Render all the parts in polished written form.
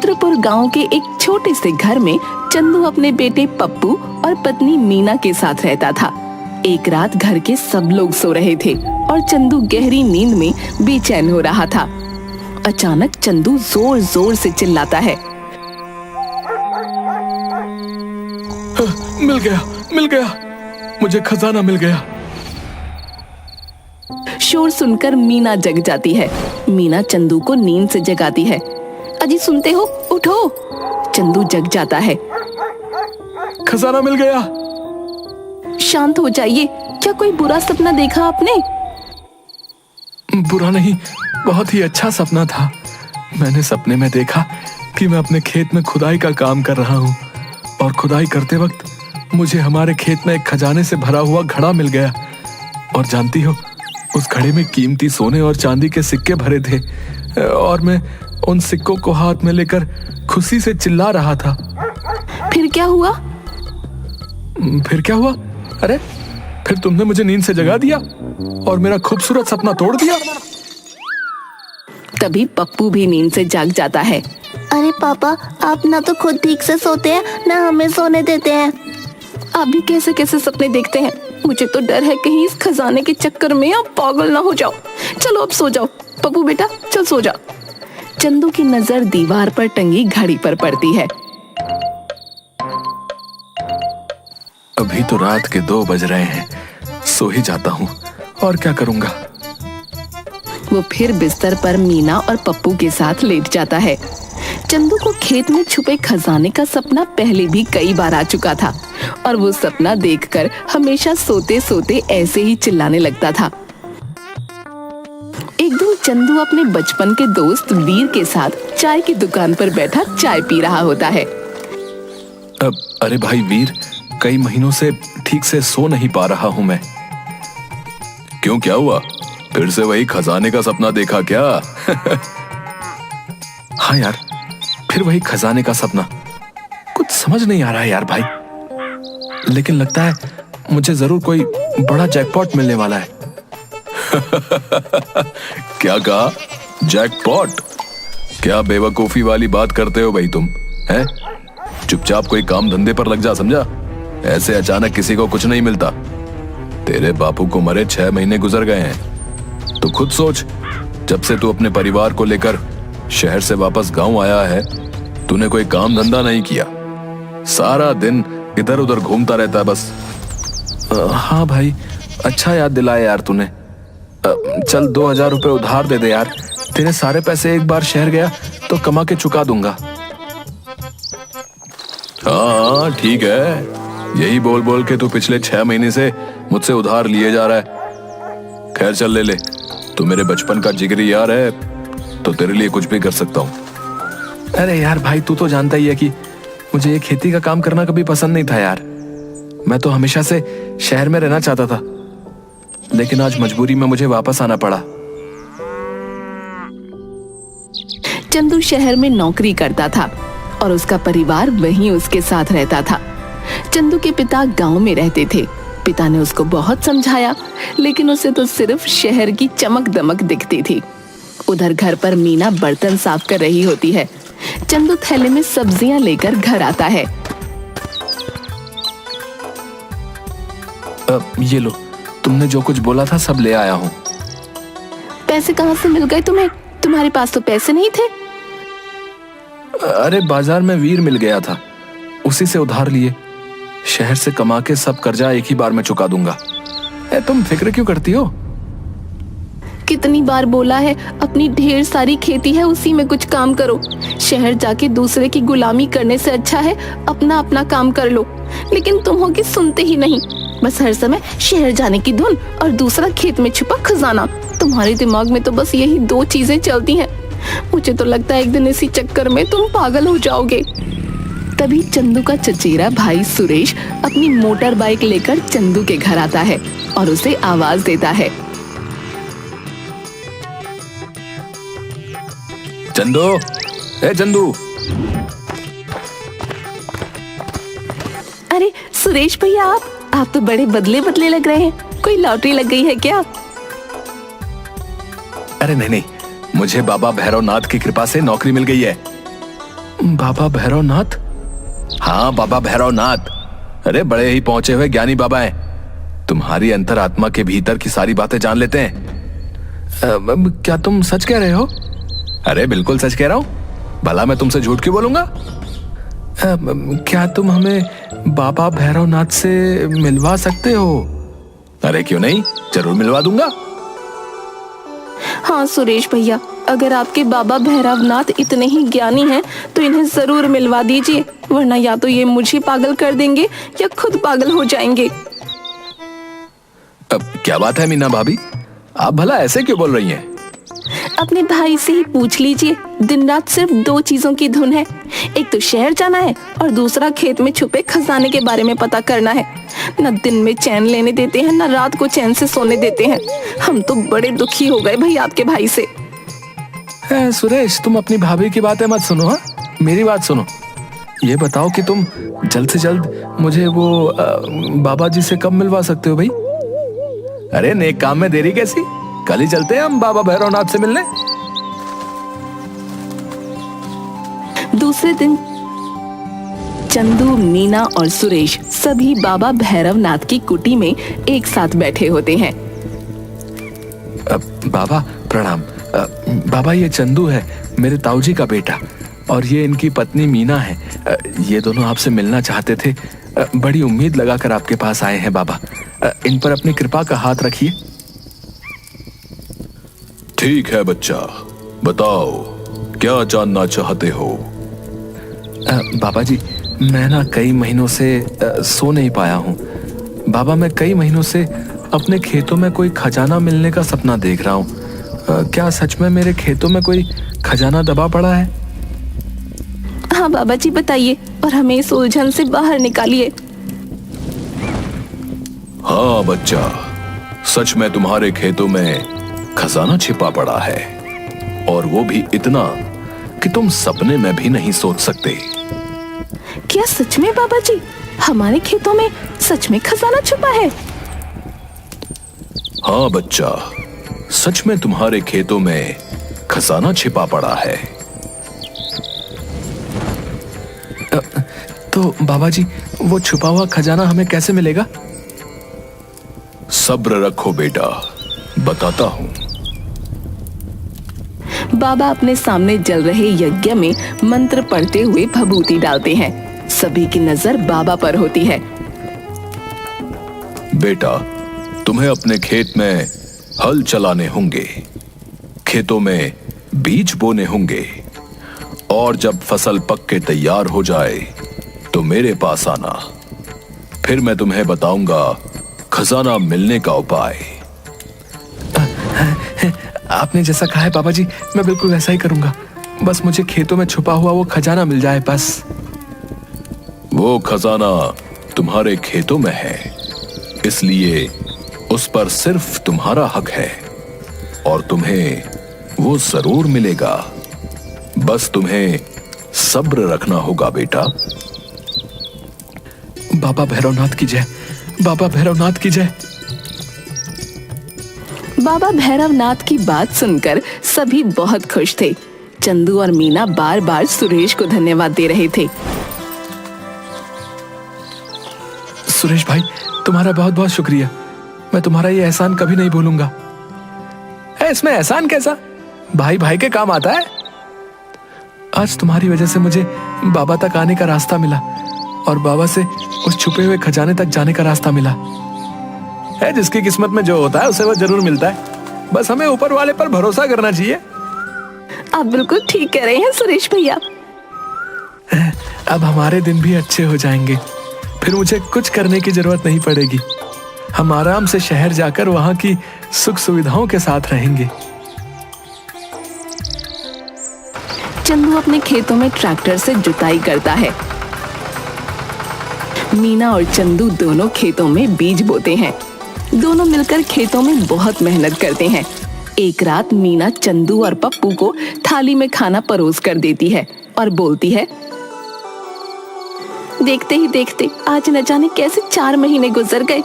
रुद्रपुर गांव के एक छोटे से घर में चंदू अपने बेटे पप्पू और पत्नी मीना के साथ रहता था। एक रात घर के सब लोग सो रहे थे और चंदू गहरी नींद में बेचैन हो रहा था। अचानक चंदू जोर जोर से चिल्लाता है, मिल गया, मुझे खजाना मिल गया। शोर सुनकर मीना जग जाती है। मीना चंदू को नींद से जगाती है। अजी सुनते हो, उठो। चंदू जग जाता है। खजाना मिल गया। शांत हो जाइए, क्या कोई बुरा सपना देखा आपने? बुरा नहीं, बहुत ही अच्छा सपना था। मैंने सपने में देखा कि मैं अपने खेत में खुदाई का काम कर रहा हूँ और खुदाई करते वक्त मुझे हमारे खेत में एक खजाने से भरा हुआ घड़ा मिल गया। और जानती हो, उस घड़े में कीमती सोने और चांदी के सिक्के भरे थे और मैं उन सिक्कों को हाथ में लेकर खुशी से चिल्ला रहा था। फिर क्या हुआ? अरे फिर तुमने मुझे नींद से जगा दिया और मेरा खूबसूरत सपना तोड़ दिया। तभी पप्पू भी नींद से जाग जाता है। अरे पापा, आप ना तो खुद ठीक से सोते हैं ना हमें सोने देते हैं। आप भी कैसे कैसे सपने देखते हैं। मुझे तो डर है कहीं इस खजाने के चक्कर में आप पागल ना हो जाओ। चलो अब सो जाओ। पप्पू बेटा चल सो जा। चंदू की नजर दीवार पर टंगी घड़ी पर पड़ती है। अभी तो रात के 2 बज रहे हैं, सो ही जाता हूँ, और क्या करूँगा। वो फिर बिस्तर पर मीना और पप्पू के साथ लेट जाता है। चंदू को खेत में छुपे खजाने का सपना पहले भी कई बार आ चुका था और वो सपना देखकर हमेशा सोते सोते ऐसे ही चिल्लाने लगता था। एक दिन चंदू अपने बचपन के दोस्त वीर के साथ चाय की दुकान पर बैठा चाय पी रहा होता है। अरे भाई वीर, कई महीनों से ठीक से सो नहीं पा रहा हूँ मैं। क्यों, क्या हुआ? फिर से वही खजाने का सपना देखा क्या? हाँ यार, फिर वही खजाने का सपना। कुछ समझ नहीं आ रहा है यार भाई, लेकिन लगता है मुझे जरूर कोई बड़ा जैकपॉट मिलने वाला है। क्या कहा? जैकपॉट? क्या बेवकूफी वाली बात करते हो भाई तुम, हैं? चुपचाप कोई काम धंधे पर लग जा, समझा? ऐसे अचानक किसी को कुछ नहीं मिलता। तेरे बापू को मरे 6 महीने गुजर गए हैं। तो खुद सोच, जब से तू अपने परिवार को लेकर शहर से वापस गांव आया है, तूने कोई काम धंधा नहीं किया। सारा दिन इधर उधर घूमता रहता है बस। हाँ भाई, अच्छा याद दिलाया यार तूने। चल 2000 रुपए उधार दे दे यार। तेरे सारे पैसे एक बार शहर गया तो कमा के चुका दूंगा। हाँ ठीक है, यही बोल बोल के तू पिछले 6 महीने से मुझसे उधार लिए जा रहा है। खैर चल ले ले, तू मेरे बचपन का जिगरी यार है, तो तेरे लिए कुछ भी कर सकता हूँ। अरे यार भाई, तू तो जानता ही है कि मुझे ये खेती का काम करना कभी पसंद नहीं था यार। मैं तो हमेशा से शहर में रहना चाहता था, लेकिन आज मजबूरी में मुझे वापस आना पड़ा। चंदू शहर में नौकरी करता था और उसका परिवार वहीं उसके साथ रहता था। चंदू के पिता गांव में रहते थे। पिता ने उसको बहुत समझाया, लेकिन उसे तो सिर्फ शहर की चमक दमक दिखती थी। उधर घर पर मीना बर्तन साफ कर रही होती है। चंदू थैले में सब्जियां लेकर घर आता है। ये लो, तुमने जो कुछ बोला था सब ले आया हूँ। पैसे कहाँ से मिल गए तुम्हें? तुम्हारे पास तो पैसे नहीं थे। अरे बाजार में वीर मिल गया था, उसी से उधार लिए। शहर से कमा के सब कर्जा एक ही बार में चुका दूंगा। तुम फिक्र क्यों करती हो? कितनी बार बोला है, अपनी ढेर सारी खेती है, उसी में कुछ काम करो। शहर जाके दूसरे की गुलामी करने से अच्छा है अपना अपना काम कर लो। लेकिन तुम हो कि सुनते ही नहीं। बस हर समय शहर जाने की धुन और दूसरा खेत में छुपा खजाना। तुम्हारे दिमाग में तो बस यही 2 चीजें चलती हैं। मुझे तो लगता है एक दिन इसी चक्कर में तुम पागल हो जाओगे। तभी चंदू का चचेरा भाई सुरेश अपनी मोटर बाइक लेकर चंदू के घर आता है और उसे आवाज देता है, चंदू, ए चंदू। अरे सुरेश भैया, आप तो बड़े बदले बदले लग रहे हैं। कोई लॉटरी लग गई है क्या? अरे नहीं, मुझे बाबा भैरवनाथ की कृपा से नौकरी मिल गई है। बाबा भैरवनाथ? हाँ, बाबा भैरवनाथ। अरे बड़े ही पहुंचे हुए ज्ञानी बाबा हैं। तुम्हारी अंतरात्मा के भीतर की सारी बातें जान लेते हैं। क्या तुम सच कह रहे हो? अरे बिल्कुल सच कह रहा हूं। भला मैं तुमसे झूठ क्यों बोलूंगा? क्या तुम हमें बाबा भैरवनाथ से मिलवा सकते हो? अरे क्यों नहीं, जरूर मिलवा दूंगा। हाँ सुरेश भैया, अगर आपके बाबा भैरवनाथ इतने ही ज्ञानी हैं तो इन्हें जरूर मिलवा दीजिए, वरना या तो ये मुझे पागल कर देंगे या खुद पागल हो जाएंगे। अब क्या बात है मीना भाभी, आप भला ऐसे क्यों बोल रही हैं? अपने भाई से ही पूछ लीजिए। दिन रात सिर्फ 2 चीजों की धुन है, एक तो शहर जाना है और दूसरा खेत में छुपे खजाने के बारे में पता करना है। न दिन में चैन लेने देते हैं, न रात को चैन से सोने देते हैं। हम तो बड़े दुखी हो गए भाई आपके भाई से। सुरेश, तुम अपनी भाभी की बातें मत सुनो। हाँ, मेरी बात सुनो। ये बताओ कि तुम जल्द से जल्द मुझे वो बाबा जी से कब मिलवा सकते हो भाई? अरे नेक काम में देरी कैसी, कल ही चलते हैं हम बाबा भैरवनाथ से मिलने। दूसरे दिन चंदू, मीना और सुरेश सभी बाबा भैरवनाथ की कुटी में एक साथ बैठे होते हैं। बाबा प्रणाम। बाबा ये चंदू है, मेरे ताऊजी का बेटा, और ये इनकी पत्नी मीना है। ये दोनों आपसे मिलना चाहते थे। बड़ी उम्मीद लगाकर आपके पास आए हैं बाबा। इन पर अपनी कृपा का हाथ रखिए। ठीक है बच्चा, बताओ क्या जानना चाहते हो? बाबा जी, मैं ना कई महीनों से सो नहीं पाया हूँ। बाबा, मैं कई महीनों से अपने खेतों में कोई खजाना मिलने का सपना देख रहा हूँ। क्या सच में मेरे खेतों में कोई खजाना दबा पड़ा है? हाँ बाबा जी, बताइए और हमें इस उलझन से बाहर निकालिए। हाँ बच्चा, सच में तुम्हारे खेतों में खजाना छिपा पड़ा है, और वो भी इतना कि तुम सपने में भी नहीं सोच सकते। क्या सच में बाबा जी, हमारे खेतों में सच में खजाना छुपा है? हाँ बच्चा, सच में तुम्हारे खेतों में खजाना छिपा पड़ा है। तो बाबा जी, वो छुपा हुआ खजाना हमें कैसे मिलेगा? सब्र रखो बेटा, बताता हूँ। बाबा अपने सामने जल रहे यज्ञ में मंत्र पढ़ते हुए भभूति डालते हैं। सभी की नजर बाबा पर होती है। बेटा, तुम्हें अपने खेत में हल चलाने होंगे, खेतों में बीज बोने होंगे, और जब फसल पक के तैयार हो जाए तो मेरे पास आना। फिर मैं तुम्हें बताऊंगा खजाना मिलने का उपाय। आपने जैसा कहा है बाबा जी, मैं बिल्कुल वैसा ही करूंगा। बस मुझे खेतों में छुपा हुआ वो खजाना मिल जाए बस। वो खजाना तुम्हारे खेतों में है, इसलिए उस पर सिर्फ तुम्हारा हक है, और तुम्हें वो जरूर मिलेगा। बस तुम्हें सब्र रखना होगा बेटा। बाबा भैरवनाथ की जय, बाबा भैरवनाथ की जय। बाबा भैरवनाथ की बात सुनकर सभी बहुत खुश थे। चंदू और मीना बार बार सुरेश को धन्यवाद दे रहे थे। सुरेश भाई, तुम्हारा बहुत बहुत शुक्रिया। मैं तुम्हारा ये एहसान कभी नहीं भूलूंगा। इसमें एहसान कैसा, भाई भाई के काम आता है। आज तुम्हारी वजह से मुझे बाबा तक आने का रास्ता मिला, और बाबा से उस छुपे हुए खजाने तक जाने का रास्ता मिला है। जिसकी किस्मत में जो होता है उसे वो जरूर मिलता है। बस हमें ऊपर वाले पर भरोसा करना चाहिए। आप बिल्कुल ठीक कह रहे हैं सुरेश भैया। अब हमारे दिन भी अच्छे हो जाएंगे, फिर मुझे कुछ करने की जरूरत नहीं पड़ेगी। हम आराम से शहर जाकर वहां की सुख सुविधाओं के साथ रहेंगे। चंदू अपने खेतों में ट्रैक्टर से जुताई करता है। मीना और चंदू दोनों खेतों में बीज बोते हैं। दोनों मिलकर खेतों में बहुत मेहनत करते हैं। एक रात मीना चंदू और पप्पू को थाली में खाना परोस कर देती है और बोलती है, देखते ही देखते आज न जाने कैसे 4 महीने गुजर गए।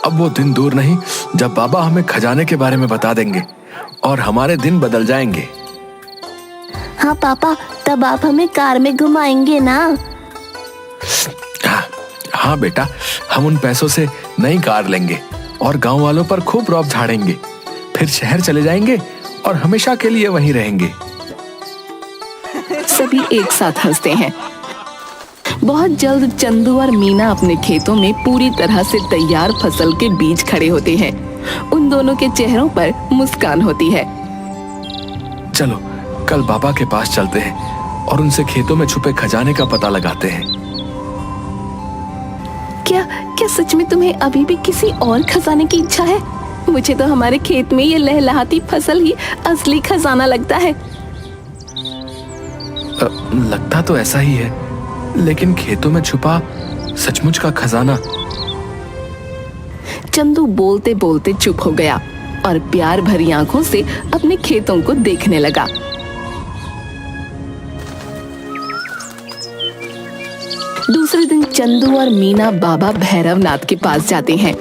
अब वो दिन दूर नहीं जब बाबा हमें खजाने के बारे में बता देंगे और हमारे दिन बदल जाएंगे। हाँ पापा, तब आप हमें कार में घुमाएंगे ना? हाँ बेटा, हम उन पैसों से नई कार लेंगे और गांव वालों पर खूब रौब झाड़ेंगे। फिर शहर चले जाएंगे और हमेशा के लिए वहीं रहेंगे। सभी एक साथ हंसते हैं। बहुत जल्द चंदू और मीना अपने खेतों में पूरी तरह से तैयार फसल के बीज खड़े होते हैं। उन दोनों के चेहरों पर मुस्कान होती है। चलो कल बाबा के पास चलते हैं और उनसे खेतों में छुपे खजाने का पता लगाते हैं। क्या क्या सच में तुम्हें अभी भी किसी और खजाने की इच्छा है? मुझे तो हमारे खेत में ये लहलहाती फसल ही असली खजाना लगता है। लगता तो ऐसा ही है, लेकिन खेतों में छुपा सचमुच का खजाना। चंदू बोलते बोलते चुप हो गया और प्यार भरी आंखों से अपने खेतों को देखने लगा। दूसरे दिन चंदू और मीना बाबा भैरवनाथ के पास जाते हैं।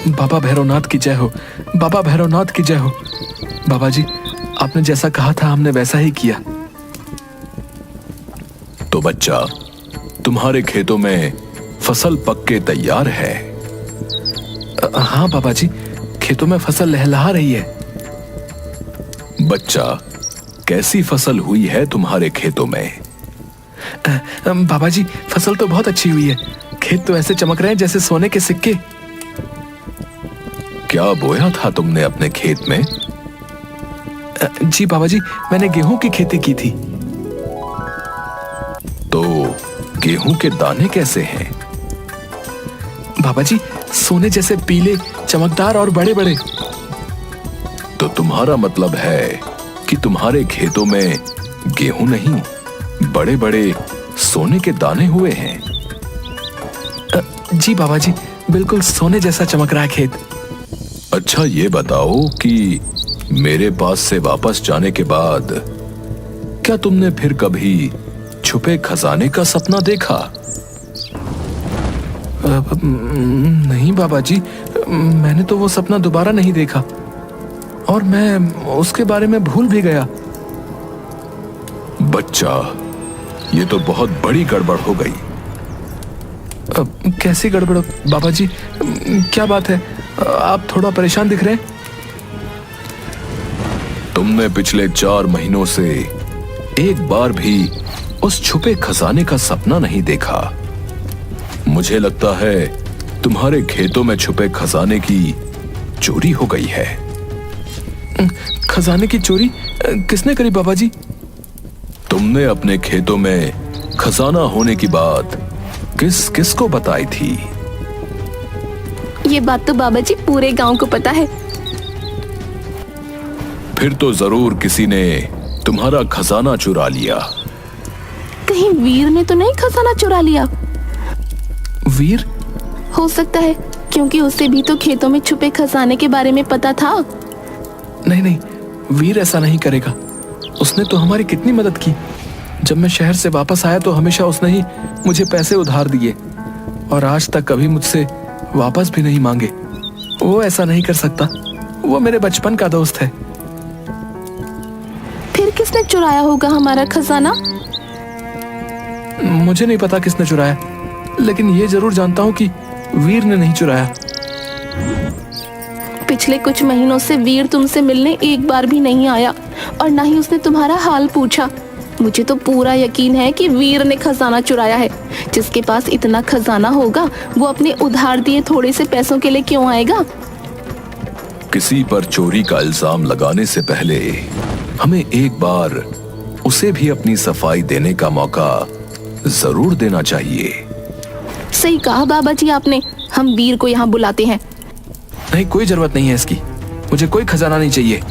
बाबा भैरवनाथ की जय हो, बाबा भैरवनाथ की जय हो। बाबा जी, आपने जैसा कहा था हमने वैसा ही किया। तो बच्चा, तुम्हारे खेतों में फसल पक के तैयार है? हाँ बाबा जी, खेतों में फसल लहलहा रही है। बच्चा, कैसी फसल हुई है तुम्हारे खेतों में? बाबा जी, फसल तो बहुत अच्छी हुई है। खेत तो ऐसे चमक रहे हैं जैसे सोने के सिक्के। क्या बोया था तुमने अपने खेत में? जी बाबा जी, मैंने गेहूं की खेती की थी। तो गेहूं के दाने कैसे हैं? बाबा जी, सोने जैसे पीले, चमकदार और बड़े बड़े। तो तुम्हारा मतलब है कि तुम्हारे खेतों में गेहूं नहीं, बड़े बड़े सोने के दाने हुए हैं। जी बाबा जी, बिल्कुल सोने जैसा चमक रहा है खेत। अच्छा ये बताओ कि मेरे पास से वापस जाने के बाद क्या तुमने फिर कभी छुपे खजाने का सपना देखा? नहीं बाबा जी, मैंने तो वो सपना दोबारा नहीं देखा और मैं उसके बारे में भूल भी गया। बच्चा, ये तो बहुत बड़ी गड़बड़ हो गई। कैसी गड़बड़ बाबा जी? क्या बात है, आप थोड़ा परेशान दिख रहे हैं। तुमने पिछले 4 महीनों से एक बार भी उस छुपे खजाने का सपना नहीं देखा। मुझे लगता है तुम्हारे खेतों में छुपे खजाने की चोरी हो गई है। खजाने की चोरी किसने करी बाबा जी? तुमने अपने खेतों में खजाना होने की बात किस किस को बताई थी? ये बात तो बाबा जी पूरे गांव को पता है। फिर तो जरूर किसी ने तुम्हारा खजाना चुरा लिया। कहीं वीर ने तो नहीं खजाना चुरा लिया? वीर? हो सकता है, क्योंकि उसे भी तो खेतों में छुपे खजाने के बारे में पता था। नहीं नहीं, वीर ऐसा नहीं करेगा। उसने तो हमारी कितनी मदद की। जब मैं शहर से वापस आया तो हमेशा उसने ही मुझे पैसे उधार दिए और आज तक कभी मुझसे वापस भी नहीं मांगे। वो ऐसा नहीं कर सकता, वो मेरे बचपन का दोस्त है। फिर किसने चुराया होगा हमारा खजाना? मुझे नहीं पता किसने चुराया, लेकिन ये जरूर जानता हूँ कि वीर ने नहीं चुराया। पिछले कुछ महीनों से वीर तुमसे मिलने एक बार भी नहीं आया और ना ही उसने तुम्हारा हाल पूछा। मुझे तो पूरा यकीन है कि वीर ने खजाना चुराया है। जिसके पास इतना खजाना होगा वो अपने उधार दिए थोड़े से पैसों के लिए क्यों आएगा? किसी पर चोरी का इल्जाम लगाने से पहले हमें एक बार उसे भी अपनी सफाई देने का मौका जरूर देना चाहिए। सही कहा बाबा जी आपने। हम वीर को यहाँ बुलाते हैं। नहीं, कोई जरूरत नहीं है इसकी। मुझे कोई खजाना नहीं चाहिए।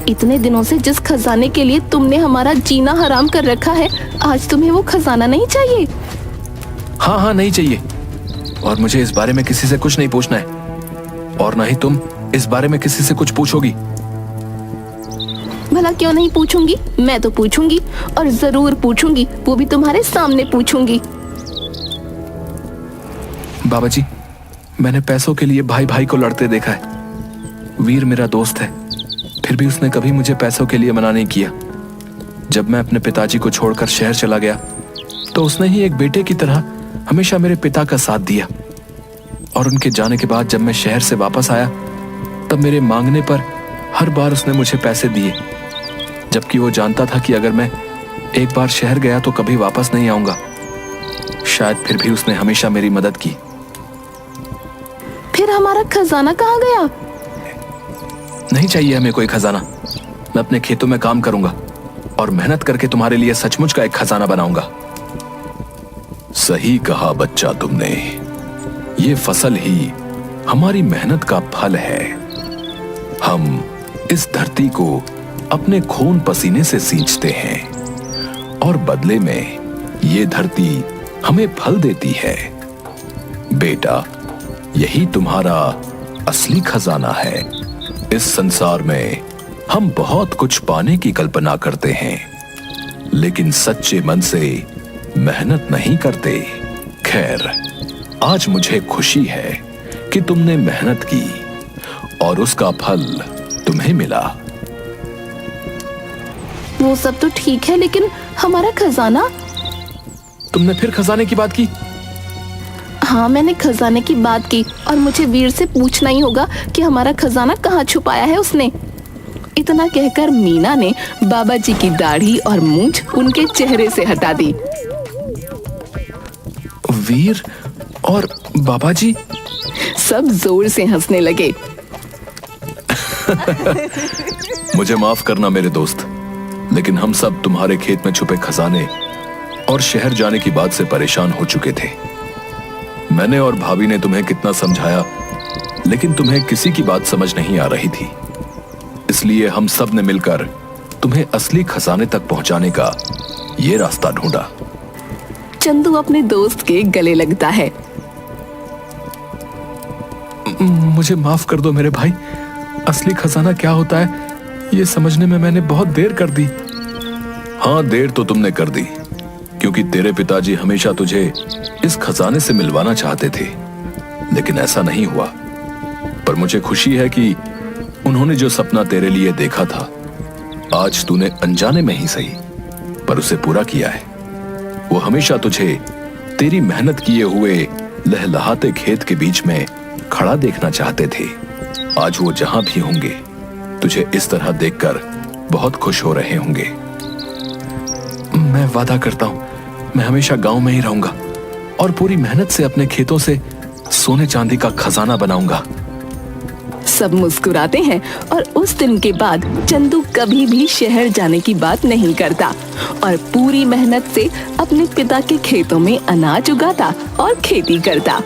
इतने दिनों से जिस खजाने के लिए तुमने हमारा जीना हराम कर रखा है, आज तुम्हें वो खजाना नहीं चाहिए? हाँ हाँ, नहीं चाहिए। और मुझे इस बारे में किसी से कुछ नहीं पूछना है, और ना ही तुम इस बारे में किसी से कुछ पूछोगी। भला क्यों नहीं पूछूंगी? मैं तो पूछूंगी और जरूर पूछूंगी, वो भी तुम्हारे सामने पूछूंगी। बाबा जी, मैंने पैसों के लिए भाई भाई को लड़ते देखा है। वीर मेरा दोस्त है, फिर भी उसने कभी मुझे पैसों के लिए मना नहीं किया। जब मैं अपने पिताजी को छोड़कर शहर चला गया तो उसने ही एक बेटे की तरह हमेशा मेरे पिता का साथ दिया। और उनके जाने के बाद जब मैं शहर से वापस आया तब मेरे मांगने पर हर बार उसने मुझे पैसे दिए, जबकि वो जानता था कि अगर मैं एक बार शहर गया तो कभी वापस नहीं आऊंगा। शायद फिर भी उसने हमेशा मेरी मदद की। फिर हमारा खजाना कहाँ गया? नहीं चाहिए हमें कोई खजाना। मैं अपने खेतों में काम करूंगा और मेहनत करके तुम्हारे लिए सचमुच का एक खजाना बनाऊंगा। सही कहा बच्चा तुमने। ये फसल ही हमारी मेहनत का फल है। हम इस धरती को अपने खून पसीने से सींचते हैं और बदले में ये धरती हमें फल देती है। बेटा, यही तुम्हारा असली खजाना है। इस संसार में हम बहुत कुछ पाने की कल्पना करते हैं, लेकिन सच्चे मन से मेहनत नहीं करते। खैर, आज मुझे खुशी है कि तुमने मेहनत की और उसका फल तुम्हें मिला। वो सब तो ठीक है, लेकिन हमारा खजाना? तुमने फिर खजाने की बात की? हाँ, मैंने खजाने की बात की और मुझे वीर से पूछना ही होगा कि हमारा खजाना कहाँ छुपाया है उसने। इतना कहकर मीना ने बाबा जी की दाढ़ी और मूंछ उनके चेहरे से हटा दी। वीर और बाबा जी? सब जोर से हंसने लगे। मुझे माफ करना मेरे दोस्त, लेकिन हम सब तुम्हारे खेत में छुपे खजाने और शहर जाने की बात से परेशान हो चुके थे। मैंने और भाभी ने तुम्हें कितना समझाया, लेकिन तुम्हें किसी की बात समझ नहीं आ रही थी। इसलिए हम सब ने मिलकर तुम्हें असली खजाने तक पहुंचाने का ये रास्ता ढूंढा। चंदू अपने दोस्त के गले लगता है। मुझे माफ कर दो मेरे भाई। असली खजाना क्या होता है ये समझने में मैंने बहुत देर कर दी। हाँ, देर तो तुमने कर दी, क्योंकि तेरे पिताजी हमेशा तुझे इस खजाने से मिलवाना चाहते थे, लेकिन ऐसा नहीं हुआ। पर मुझे खुशी है कि उन्होंने जो सपना तेरे लिए देखा था, आज तूने अनजाने में ही सही पर उसे पूरा किया है। वो हमेशा तुझे तेरी मेहनत किए हुए लहलहाते खेत के बीच में खड़ा देखना चाहते थे। आज वो जहां भी होंगे तुझे इस तरह देखकर बहुत खुश हो रहे होंगे। मैं वादा करता हूं, मैं हमेशा गांव में ही रहूंगा और पूरी मेहनत से अपने खेतों से सोने चांदी का खजाना बनाऊंगा। सब मुस्कुराते हैं और उस दिन के बाद चंदू कभी भी शहर जाने की बात नहीं करता और पूरी मेहनत से अपने पिता के खेतों में अनाज उगाता और खेती करता।